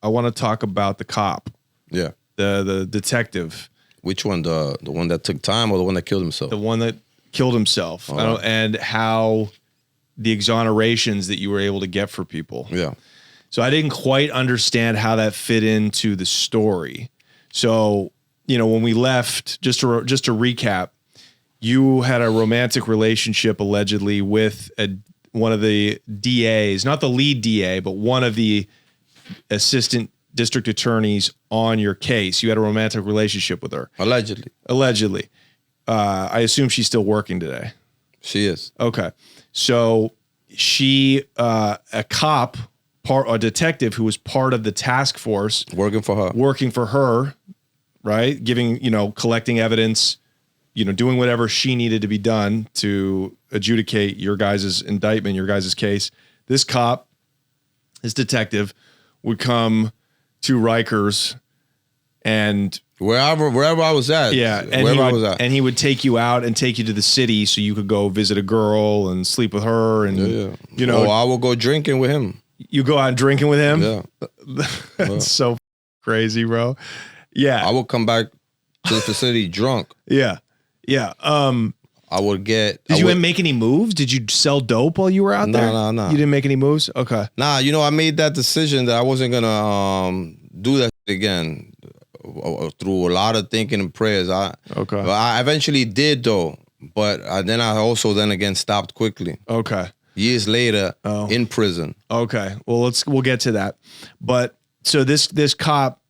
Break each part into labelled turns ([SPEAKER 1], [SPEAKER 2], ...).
[SPEAKER 1] I want to talk about the cop.
[SPEAKER 2] Yeah.
[SPEAKER 1] The detective.
[SPEAKER 2] Which one? The one that took time or the one that killed himself?
[SPEAKER 1] The one that killed himself. And how the exonerations that you were able to get for people.
[SPEAKER 2] Yeah.
[SPEAKER 1] So I didn't quite understand how that fit into the story. So, when we left, just to recap, you had a romantic relationship allegedly with one of the DAs, not the lead DA, but one of the assistant district attorneys on your case. You had a romantic relationship with her. Allegedly. I assume she's still working today.
[SPEAKER 2] She is.
[SPEAKER 1] Okay. So she, a cop, a detective who was part of the task force.
[SPEAKER 2] Working for her, right? Collecting evidence, doing whatever she needed to be done to adjudicate your guys' indictment, your guys' case. This cop, this detective, would come to Rikers and wherever I was at.
[SPEAKER 1] Yeah. And he would take you out and take you to the city so you could go visit a girl and sleep with her. And,
[SPEAKER 2] I will go drinking with him.
[SPEAKER 1] You go out drinking with him?
[SPEAKER 2] Yeah.
[SPEAKER 1] That's so crazy, bro. Yeah.
[SPEAKER 2] I will come back to the facility drunk.
[SPEAKER 1] Yeah. Yeah.
[SPEAKER 2] I would get.
[SPEAKER 1] Did you make any moves? Did you sell dope while you were out there?
[SPEAKER 2] No.
[SPEAKER 1] You didn't make any moves? Okay.
[SPEAKER 2] Nah, I made that decision that I wasn't gonna do that again through a lot of thinking and prayers. I eventually did though, but then I also again stopped quickly.
[SPEAKER 1] Okay.
[SPEAKER 2] Years later, in prison.
[SPEAKER 1] Okay. Well, we'll get to that. But so this cop,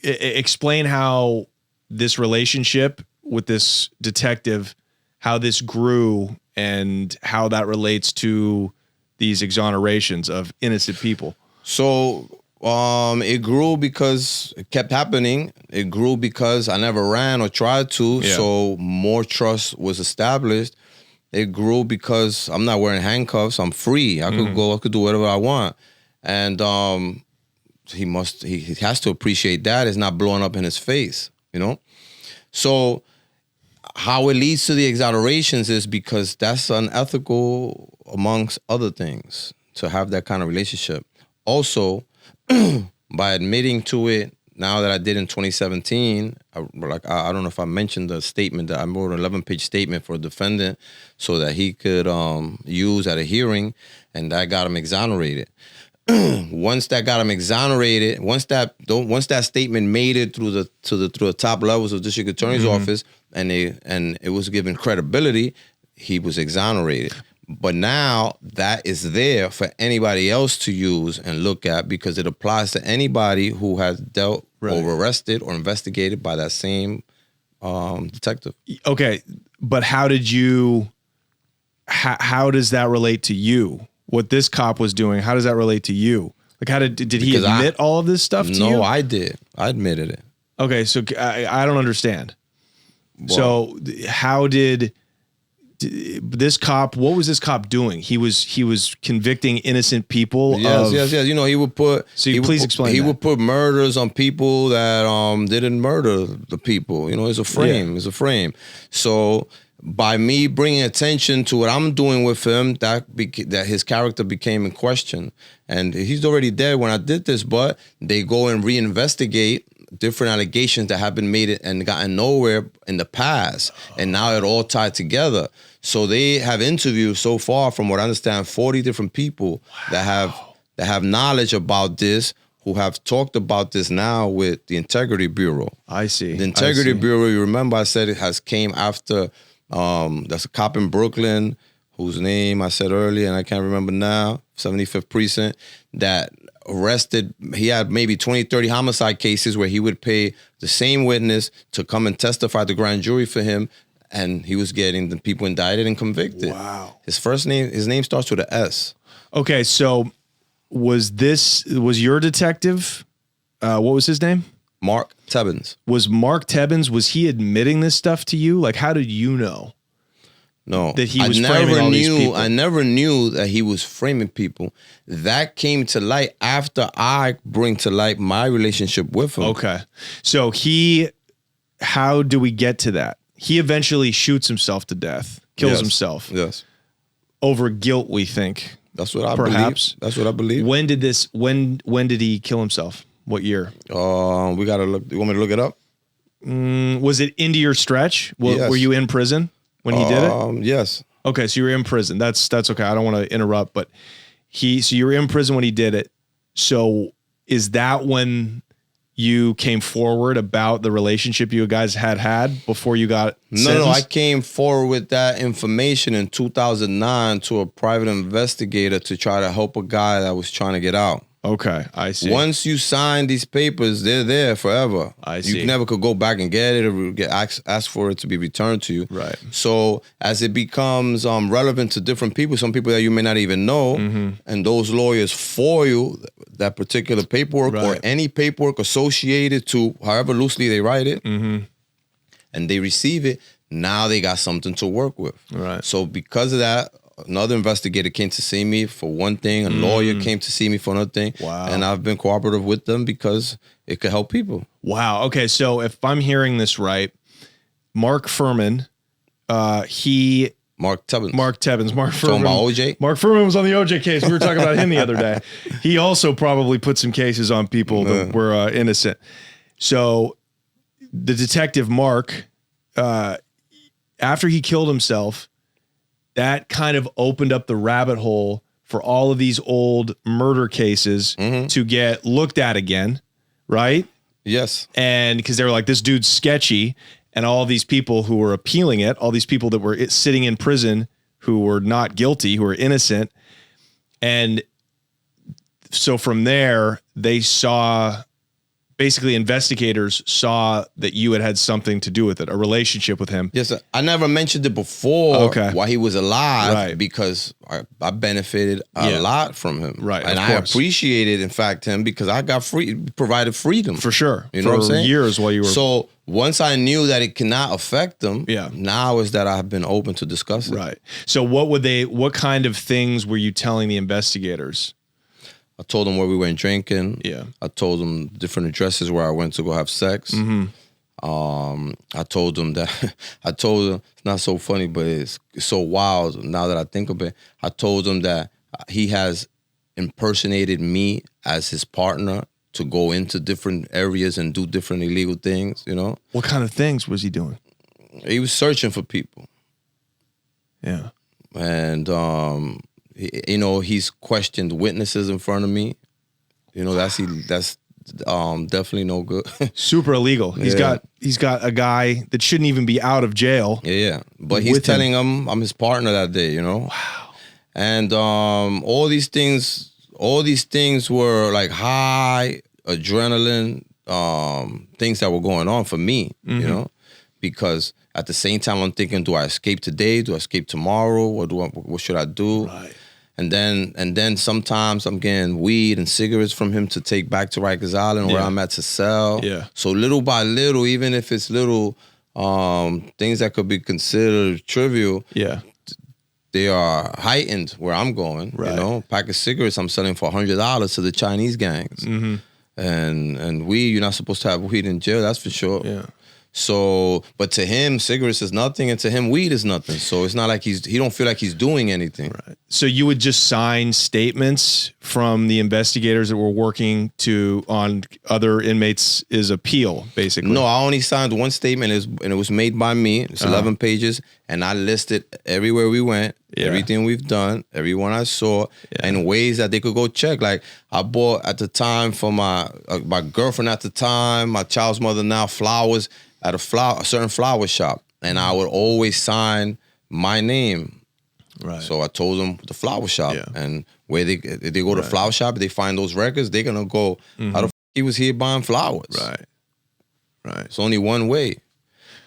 [SPEAKER 1] explain how this relationship with this detective, how this grew and how that relates to these exonerations of innocent people.
[SPEAKER 2] So it grew because it kept happening. It grew because I never ran or tried to. Yeah. So more trust was established. It grew because I'm not wearing handcuffs. I'm free. I could go. I could do whatever I want. And he has to appreciate that. It's not blowing up in his face, So how it leads to the exonerations is because that's unethical amongst other things to have that kind of relationship. Also, by admitting to it, now that I did in 2017, I don't know if I mentioned the statement that I wrote an 11-page statement for a defendant so that he could use at a hearing, and that got him exonerated. Once that got him exonerated, once that statement made it through the top levels of district attorney's office, and it was given credibility, he was exonerated. But now that is there for anybody else to use and look at because it applies to anybody who has dealt or arrested or investigated by that same detective. Okay,
[SPEAKER 1] but how does that relate to you? What this cop was doing, how does that relate to you? Like, how did he admit all of this stuff to you?
[SPEAKER 2] No, I did. I admitted it.
[SPEAKER 1] Okay, so I don't understand. Well, so how did this cop? What was this cop doing? He was convicting innocent people.
[SPEAKER 2] Yes. He would put.
[SPEAKER 1] So please explain.
[SPEAKER 2] He would put murders on people that didn't murder the people. It's a frame. Yeah. It's a frame. So by me bringing attention to what I'm doing with him, that his character became in question. And he's already dead when I did this, but they go and reinvestigate different allegations that have been made and gotten nowhere in the past. And now it all tied together. So they have interviewed so far, from what I understand, 40 different people that have knowledge about this, who have talked about this now with the Integrity Bureau.
[SPEAKER 1] I see.
[SPEAKER 2] The Integrity Bureau, you remember I said it came after, that's a cop in Brooklyn, whose name I said earlier, and I can't remember now, 75th Precinct, that arrested, he had maybe 20, 30 homicide cases where he would pay the same witness to come and testify to the grand jury for him, and he was getting the people indicted and convicted.
[SPEAKER 1] Wow.
[SPEAKER 2] His name starts with an S.
[SPEAKER 1] Okay, so was your detective, what was his name?
[SPEAKER 2] Mark Tebbins.
[SPEAKER 1] Was Mark Tebbins, was he admitting this stuff to you? Like, how did you know?
[SPEAKER 2] No,
[SPEAKER 1] that he was framing all these people?
[SPEAKER 2] I never knew that he was framing people. That came to light after I bring to light my relationship with him.
[SPEAKER 1] Okay. So how do we get to that? He eventually shoots himself to death, kills himself.
[SPEAKER 2] Yes.
[SPEAKER 1] Over guilt, we think.
[SPEAKER 2] That's what I
[SPEAKER 1] perhaps
[SPEAKER 2] believe. That's what I believe.
[SPEAKER 1] When did he kill himself? What year?
[SPEAKER 2] We gotta look. You want me to look it up?
[SPEAKER 1] Was it into your stretch?
[SPEAKER 2] Yes.
[SPEAKER 1] Were you in prison when he did it?
[SPEAKER 2] Yes.
[SPEAKER 1] Okay, so you were in prison. That's okay. I don't want to interrupt, but so you were in prison when he did it. So is that when you came forward about the relationship you guys had before you got sentenced?
[SPEAKER 2] No, I came forward with that information in 2009 to a private investigator to try to help a guy that was trying to get out.
[SPEAKER 1] Okay, I see.
[SPEAKER 2] Once you sign these papers, they're there forever.
[SPEAKER 1] I see.
[SPEAKER 2] You never could go back and get it or ask for it to be returned to you.
[SPEAKER 1] Right.
[SPEAKER 2] So as it becomes relevant to different people, some people that you may not even know, and those lawyers for you that particular paperwork or any paperwork associated to however loosely they write it, and they receive it, now they got something to work with.
[SPEAKER 1] Right.
[SPEAKER 2] So because of that, another investigator came to see me for one thing. A lawyer came to see me for another thing.
[SPEAKER 1] Wow.
[SPEAKER 2] And I've been cooperative with them because it could help people.
[SPEAKER 1] Wow. Okay. So if I'm hearing this right, Mark Furman,
[SPEAKER 2] Mark Tebbins.
[SPEAKER 1] Mark Furman.
[SPEAKER 2] Talking about OJ?
[SPEAKER 1] Mark Furman was on the OJ case. We were talking about him the other day. He also probably put some cases on people that were innocent. So the detective Mark, after he killed himself, that kind of opened up the rabbit hole for all of these old murder cases to get looked at again, right?
[SPEAKER 2] Yes.
[SPEAKER 1] And because they were like, this dude's sketchy, and all these people who were appealing it, all these people that were sitting in prison who were not guilty, who were innocent. And so from there, they saw, basically investigators saw that you had something to do with it, a relationship with him.
[SPEAKER 2] Yes, sir. I never mentioned it before while he was alive because I benefited a lot from him.
[SPEAKER 1] Right.
[SPEAKER 2] And I appreciated, in fact, him because I got provided freedom.
[SPEAKER 1] For sure.
[SPEAKER 2] You know what I'm saying?
[SPEAKER 1] Years while you were.
[SPEAKER 2] So once I knew that it cannot affect them, now is that I've been open to discuss it.
[SPEAKER 1] Right. So what kind of things were you telling the investigators?
[SPEAKER 2] I told them where we went drinking.
[SPEAKER 1] Yeah.
[SPEAKER 2] I told them different addresses where I went to go have sex. I told them that, it's not so funny, but it's so wild now that I think of it. I told them that he has impersonated me as his partner to go into different areas and do different illegal things, you know?
[SPEAKER 1] What kind of things was he doing?
[SPEAKER 2] He was searching for people.
[SPEAKER 1] Yeah.
[SPEAKER 2] And, he's questioned witnesses in front of me. That's definitely no good.
[SPEAKER 1] Super illegal. He's got a guy that shouldn't even be out of jail.
[SPEAKER 2] Yeah. But he's telling him I'm his partner that day, Wow. And all these things were like high adrenaline things that were going on for me, because at the same time I'm thinking, do I escape today? Do I escape tomorrow? What should I do?
[SPEAKER 1] Right.
[SPEAKER 2] And then sometimes I'm getting weed and cigarettes from him to take back to Rikers Island where I'm at to sell.
[SPEAKER 1] Yeah.
[SPEAKER 2] So little by little, even if it's little things that could be considered trivial, they are heightened where I'm going. Right. Pack of cigarettes I'm selling for $100 to the Chinese gangs. And weed, you're not supposed to have weed in jail, that's for sure.
[SPEAKER 1] Yeah.
[SPEAKER 2] So, but to him, cigarettes is nothing, and to him, weed is nothing. So it's not like he don't feel like he's doing anything.
[SPEAKER 1] Right. So you would just sign statements from the investigators that were working on other inmates' appeal, basically.
[SPEAKER 2] No, I only signed one statement, and it was made by me. It's 11 pages, and I listed everywhere we went, everything we've done, everyone I saw, and ways that they could go check. Like I bought at the time for my girlfriend at the time, my child's mother now, flowers at a certain flower shop, and I would always sign my name.
[SPEAKER 1] Right.
[SPEAKER 2] So I told them the flower shop, and where they go to the flower shop, they find those records, they're gonna go, how the f he was here buying flowers?
[SPEAKER 1] Right. Right.
[SPEAKER 2] It's only one way.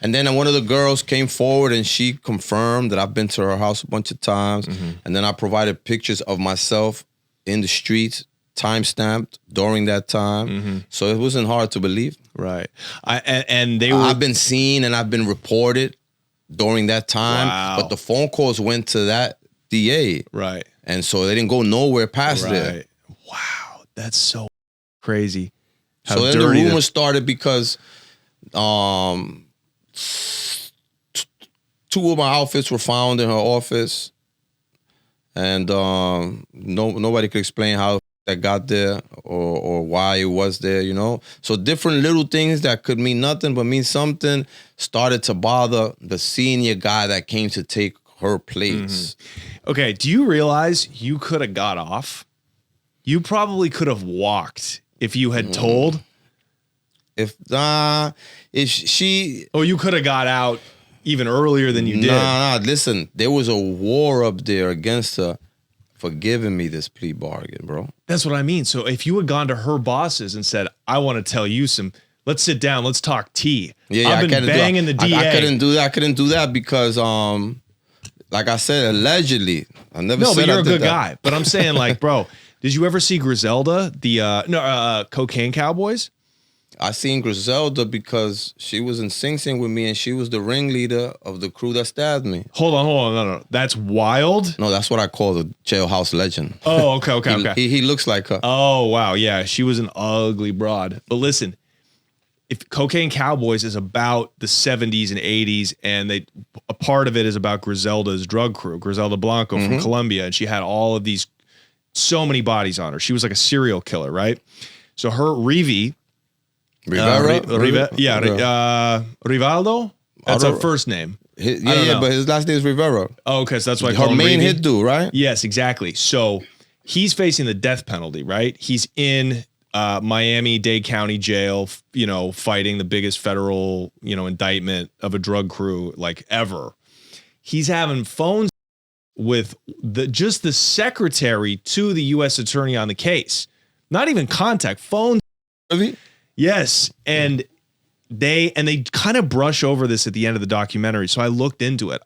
[SPEAKER 2] And then one of the girls came forward and she confirmed that I've been to her house a bunch of times. And then I provided pictures of myself in the streets, time-stamped during that time. So it wasn't hard to believe.
[SPEAKER 1] Right. I've
[SPEAKER 2] been seen and I've been reported during that time. Wow. But the phone calls went to that DA. Right. And so they didn't go nowhere past there.
[SPEAKER 1] Wow. That's so crazy.
[SPEAKER 2] So then the rumor started because two of my outfits were found in her office, and nobody could explain how that got there or why it was there, you know? So different little things that could mean nothing but mean something started to bother the senior guy that came to take her place.
[SPEAKER 1] Okay, do you realize you could have got off? You probably could have walked if you had told.
[SPEAKER 2] If she...
[SPEAKER 1] Or you could have got out even earlier than you did.
[SPEAKER 2] Nah, listen, there was a war up there against her for giving me this plea bargain, bro.
[SPEAKER 1] That's what I mean. So if you had gone to her bosses and said, I want to tell you let's sit down, let's talk tea.
[SPEAKER 2] Yeah,
[SPEAKER 1] I've been banging the DA.
[SPEAKER 2] I couldn't do that. I couldn't do that because, like I said, allegedly, I never said
[SPEAKER 1] but you're a good
[SPEAKER 2] that.
[SPEAKER 1] guy. But I'm saying, like, bro, did you ever see Griselda, the Cocaine Cowboys?
[SPEAKER 2] I seen Griselda because she was in Sing Sing with me and she was the ringleader of the crew that stabbed me.
[SPEAKER 1] Hold on. No. That's wild.
[SPEAKER 2] No, that's what I call the jailhouse legend.
[SPEAKER 1] Oh, okay.
[SPEAKER 2] He looks like her.
[SPEAKER 1] Oh, wow. Yeah, she was an ugly broad. But listen, if Cocaine Cowboys is about the 70s and 80s, and a part of it is about Griselda's drug crew, Griselda Blanco from Colombia, and she had all of these, so many bodies on her. She was like a serial killer, right? So her Rivaldo. That's her first name.
[SPEAKER 2] But his last name is Rivera.
[SPEAKER 1] Oh, okay, so that's why I call
[SPEAKER 2] her
[SPEAKER 1] him
[SPEAKER 2] main
[SPEAKER 1] Rivi.
[SPEAKER 2] hit dude, right?
[SPEAKER 1] Yes, exactly. So he's facing the death penalty, right? He's in Miami-Dade County Jail, fighting the biggest federal, indictment of a drug crew like ever. He's having phones with just the secretary to the U.S. attorney on the case. Not even contact, phone.
[SPEAKER 2] Really?
[SPEAKER 1] Yes, and they kind of brush over this at the end of the documentary. So I looked into it.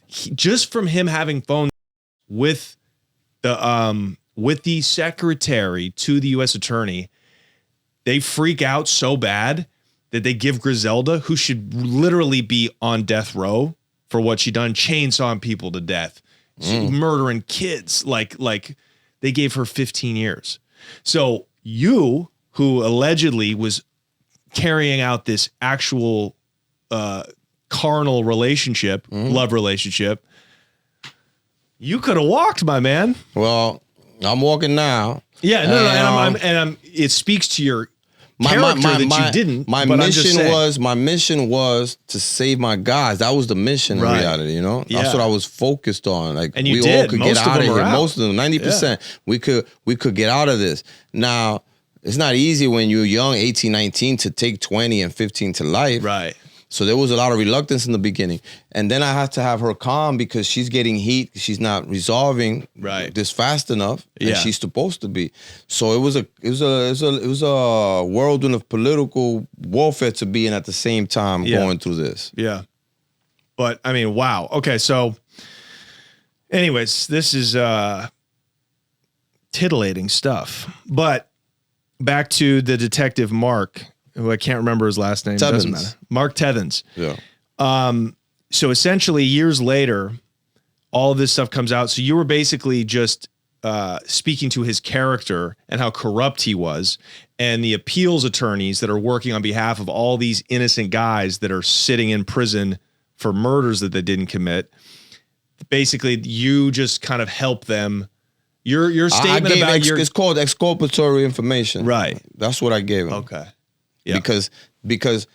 [SPEAKER 1] Just from him having phones with the secretary to the U.S. attorney, they freak out so bad that they give Griselda, who should literally be on death row for what she done, chainsawing people to death, murdering kids, like they gave her 15 years. So you, who allegedly was carrying out this actual carnal relationship, love relationship, you could have walked, my man.
[SPEAKER 2] Well, I'm walking now.
[SPEAKER 1] Yeah, and it speaks to your character that you didn't.
[SPEAKER 2] My mission was to save my guys. That was the mission in reality, you know? That's what I was focused on. Like,
[SPEAKER 1] and you
[SPEAKER 2] all could
[SPEAKER 1] Most
[SPEAKER 2] get out of here.
[SPEAKER 1] Out.
[SPEAKER 2] Most of them, 90%. Yeah. We could get out of this. Now, it's not easy when you're young, 18, 19, to take 20 and 15 to life.
[SPEAKER 1] Right.
[SPEAKER 2] So there was a lot of reluctance in the beginning. And then I had to have her calm because she's getting heat. She's not resolving this fast enough. And she's supposed to be. So it was a whirlwind of political warfare to be in at the same time going through this.
[SPEAKER 1] Yeah. But I mean, wow. Okay. So anyways, this is titillating stuff. But back to the detective Mark, who I can't remember his last name. Doesn't matter. Mark Tethens.
[SPEAKER 2] Yeah.
[SPEAKER 1] So essentially, years later, all of this stuff comes out. So you were basically just speaking to his character and how corrupt he was, and the appeals attorneys that are working on behalf of all these innocent guys that are sitting in prison for murders that they didn't commit. Basically, you just kind of help them. Your statement about
[SPEAKER 2] it's called exculpatory information.
[SPEAKER 1] Right.
[SPEAKER 2] That's what I gave him.
[SPEAKER 1] Okay. Yeah.
[SPEAKER 2] Because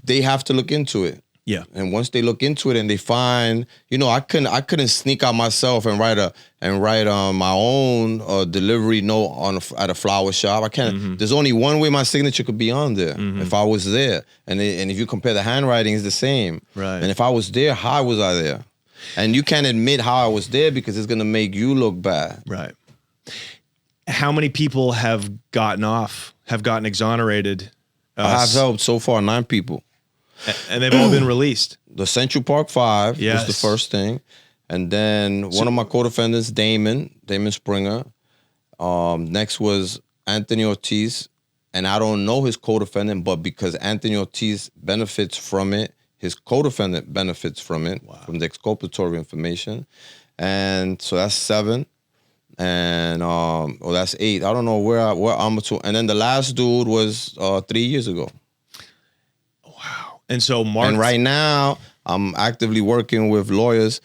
[SPEAKER 2] they have to look into it.
[SPEAKER 1] Yeah.
[SPEAKER 2] And once they look into it and they find, I couldn't sneak out myself and write my own delivery note at a flower shop. I can't. There's only one way my signature could be on there if I was there. And if you compare the handwriting, it's the same.
[SPEAKER 1] Right.
[SPEAKER 2] And if I was there, how was I there? And you can't admit how I was there because it's gonna make you look bad.
[SPEAKER 1] Right. How many people have gotten exonerated?
[SPEAKER 2] I have helped so far 9 people.
[SPEAKER 1] And they've all been released.
[SPEAKER 2] The Central Park 5 was the first thing. And then one of my co-defendants, Damon Springer. Next was Anthony Ortiz. And I don't know his co-defendant, but because Anthony Ortiz benefits from it, his co-defendant benefits from it, from the exculpatory information. And so that's 7. And that's 8. I don't know where I'm to. And then the last dude was 3 years ago.
[SPEAKER 1] Wow. And so Mark.
[SPEAKER 2] And right now I'm actively working with lawyers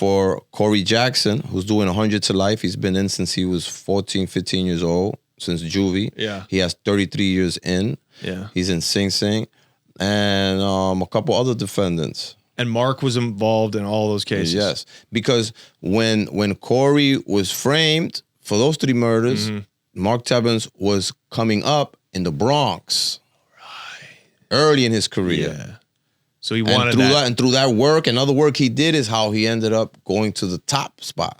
[SPEAKER 2] for Corey Jackson, who's doing 100 to life. He's been in since he was 14, 15 years old, since juvie.
[SPEAKER 1] Yeah.
[SPEAKER 2] He has 33 years in.
[SPEAKER 1] Yeah.
[SPEAKER 2] He's in Sing Sing. And a couple other defendants.
[SPEAKER 1] And Mark was involved in all those cases.
[SPEAKER 2] Yes. Because when Corey was framed for those 3 murders, Mark Tebbins was coming up in the Bronx. Right. Early in his career.
[SPEAKER 1] Yeah. So he wanted
[SPEAKER 2] that. And through that work and other work he did is how he ended up going to the top spot.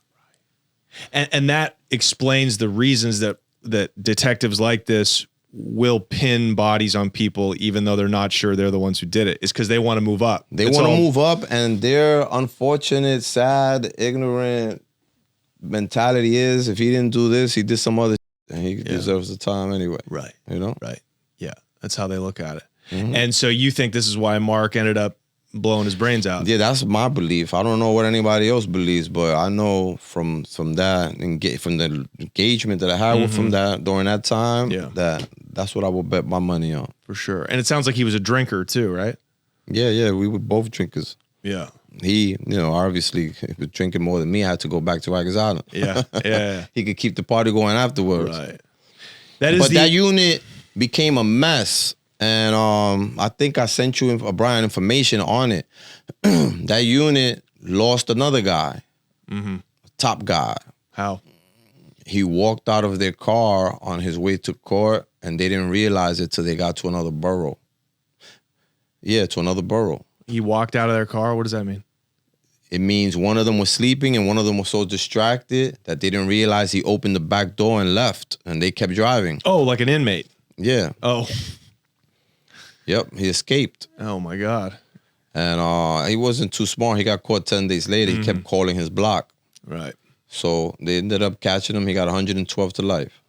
[SPEAKER 1] And that explains the reasons that detectives like this will pin bodies on people even though they're not sure they're the ones who did it. It's because they want to move up.
[SPEAKER 2] They want to move up, and their unfortunate, sad, ignorant mentality is if he didn't do this, he did some other shit, and he deserves the time anyway.
[SPEAKER 1] Right.
[SPEAKER 2] You know?
[SPEAKER 1] Right. Yeah. That's how they look at it. And so you think this is why Mark ended up blowing his brains out?
[SPEAKER 2] Yeah, that's my belief. I don't know what anybody else believes, but I know from that from the engagement that I had with from that during that time, that's what I would bet my money on.
[SPEAKER 1] For sure. And it sounds like he was a drinker too, right?
[SPEAKER 2] Yeah, we were both drinkers.
[SPEAKER 1] Yeah.
[SPEAKER 2] He, obviously was drinking more than me. I had to go back to Rikers Island.
[SPEAKER 1] Yeah.
[SPEAKER 2] He could keep the party going afterwards.
[SPEAKER 1] Right.
[SPEAKER 2] That unit became a mess. And I think I sent you, Brian, information on it. That unit lost another guy, top guy.
[SPEAKER 1] How?
[SPEAKER 2] He walked out of their car on his way to court, and they didn't realize it till they got to another borough. Yeah, to another borough.
[SPEAKER 1] He walked out of their car? What does that mean?
[SPEAKER 2] It means one of them was sleeping and one of them was so distracted that they didn't realize he opened the back door and left, and they kept driving.
[SPEAKER 1] Oh, like an inmate?
[SPEAKER 2] Yeah.
[SPEAKER 1] Oh.
[SPEAKER 2] Yep, he escaped.
[SPEAKER 1] Oh, my God.
[SPEAKER 2] And he wasn't too smart. He got caught 10 days later. He kept calling his block.
[SPEAKER 1] Right.
[SPEAKER 2] So they ended up catching him. He got 112 to life.